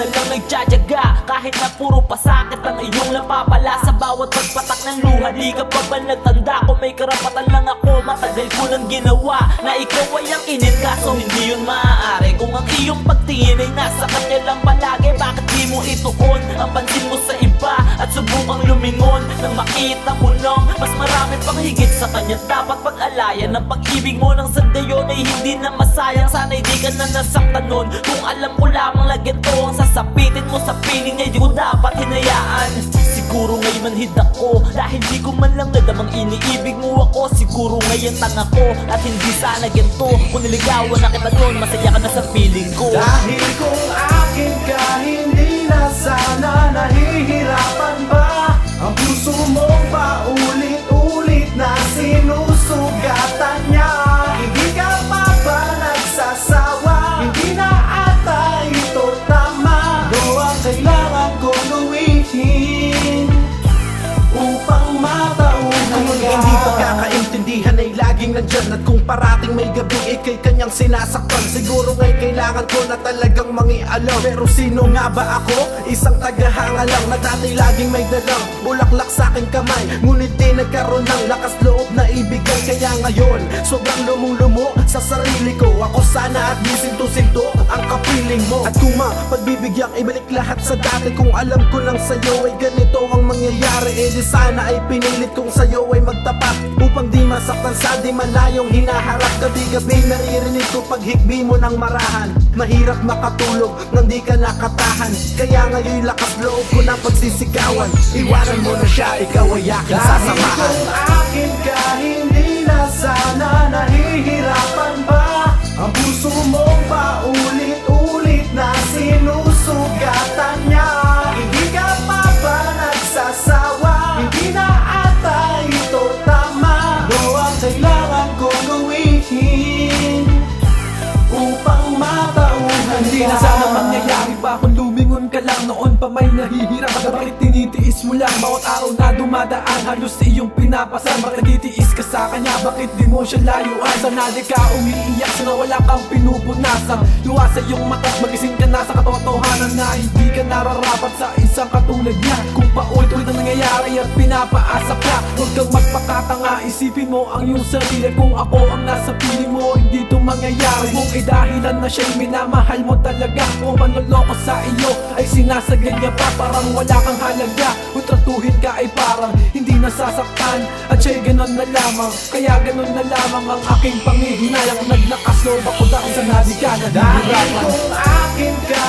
na lang nagtsatsaga, kahit na puro pasakit ang iyong napapala. Sa bawat pagpatak ng luha, di ka pa ba nagtanda? Kung may karapatan lang ako, matagal ko nang ginawa na ikaw ay ang init, kaso hindi yun maaari. Kung ang iyong pagtingin ay nasa kanya lang palagi, bakit di mo ituon ang pansin mo sa iba at subukang lumingon nang makita mo nang mas marami pang higit sa kanya? Dapat pag-alayan ng pag-ibig mo nang sa dayon ay hindi na masayang. Sana'y di ka na nasaktan nun. Kung alam ko lamang na ganito ang sasapitin mo sa piling niya, di ko dapat hinayaan. Siguro ngayon manhid ako dahil di ko man lang nadamang iniibig mo ako. Siguro ngayon tanga ko at hindi sana ganito. Kung niligawan na kita nun, masaya ka na sa piling ko. Dahil kung akin ka, hindi na sana nahihirapan ba? Ang puso mo paulit-ulit na sinusugatan niya. Hindi ka pa ba nagsasawa? Hindi na ata ito tama. Ano ang kailangan kong gawin upang matauhan ka? Kung hindi pagkakaintindihan ay laging nandyan, at kung parating may gabing ikay kanyang sinasaktan, siguro nga'y kailangan ko na talagang mangialam. Pero sino nga ba ako? Isang tagahanga lang na dati laging may dalang bulaklak sa aking kamay, ngunit di nagkaroon ng lakas loob na ibigay. Kaya ngayon, sobrang lumong-lumo sa sarili ko. Ako sana at di sinto-sinto ang kapiling mo. At kung mapagbibigyan, ibalik lahat sa dati. Kung alam ko lang sa'yo ay ganito ang mangyayari, eh di sana ay pinilit kong sa'yo ay magtapat, upang di masaktan sa di malayong hinaharap. Gabi-gabi naririnig ko paghikbi mo ng marahan. Mahirap makatulog nang di ka nakatahan, kaya ngayon lakas loob ko na pagsisigawan. Iwanan mo na siya, ikaw ay aking sasamahan. Kung akin ka, hindi na sana nahihirapan ba? Ang puso mo paulit-ulit na sinusugatan niya. Hindi ka pa ba nagsasawa? Hindi na ata ito tama. Ano ang kailangan kong gawin upang matauhan Hindi ka? na sana mangyayari pa kung lumingon ka lang. Noon pa may nahihirap, bakit tinitiis mo lang? Bawat araw na dumadaan, halos iyong pinapasan. Bakit nagtitiis ka sa kanya? Bakit di mo siya layuan? Sana di ka umiiyak, sana wala kang pinupunasan. Luha sa iyong mata't magising ka na sa katotohanan na hindi ka nararapat sa isang katulad niya. Kung paulit-ulit ang nangyayari at pinapaasa ka, huwag kang magpakatanga, isipin mo ang iyong sarili. Kung ako ang nasa piling mo, hindi ito mangyayari. Kung dahilan na siya'y minamahal mo talaga, kung manloloko sa iyo ay sinasagad niya pa, parang wala kang halaga. Kung tratuhin ka ay parang hindi nasasaktan, at siya'y ganon na lamang. Kaya ganon na lamang ang aking panghihinayang. Naglakas loob ako dahil sa nadi ka Dahil nahihirapan. kung akin ka,